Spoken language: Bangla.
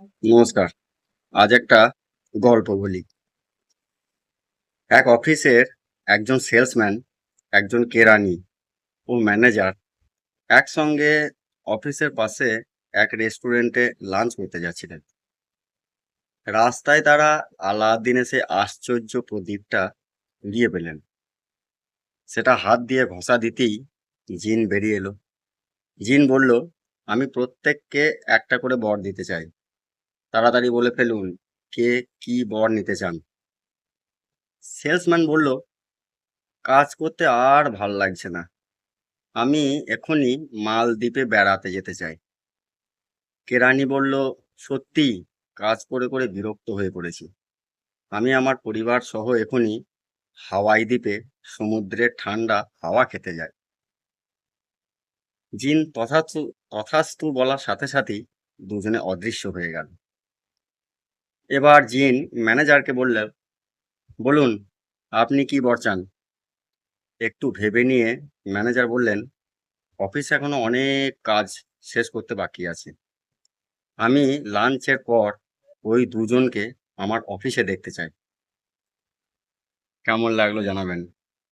নমস্কার। আজ একটা গল্প বলি। এক অফিসের একজন সেলসম্যান, একজন কেরানি ও ম্যানেজার একসঙ্গে অফিসের পাশে এক রেস্টুরেন্টে লাঞ্চ করতে যাচ্ছিলেন। রাস্তায় তারা আলাদিনের সেই আশ্চর্য প্রদীপটা কুড়িয়ে পেলেন। সেটা হাত দিয়ে ঘষা দিতেই জিন বেরিয়ে এলো। জিন বলল, আমি প্রত্যেককে একটা করে বর দিতে চাই। তাড়াতাড়ি বলে ফেলুন, কে কি বর নিতে চান। সেলসম্যান বলল, কাজ করতে আর ভাল লাগছে না। আমি এখনই মালদ্বীপে বেড়াতে যেতে চাই। কেরানি বলল, সত্যি কাজ করে করে বিরক্ত হয়ে পড়েছি। আমি আমার পরিবার সহ এখনই হাওয়াই দ্বীপে সমুদ্রের ঠান্ডা হাওয়া খেতে যাই। জিন তথাস্তু তথাস্তু বলার সাথে সাথেই দুজনে অদৃশ্য হয়ে গেল। এবার জিন ম্যানেজারকে বললেন, বলুন আপনি কি বর চান। একটু ভেবে নিয়ে ম্যানেজার বললেন, অফিসে এখনো অনেক কাজ শেষ করতে বাকি আছে। আমি লাঞ্চের পর ওই দুজনকে আমার অফিসে দেখতে চাই। কেমন লাগলো জানাবেন।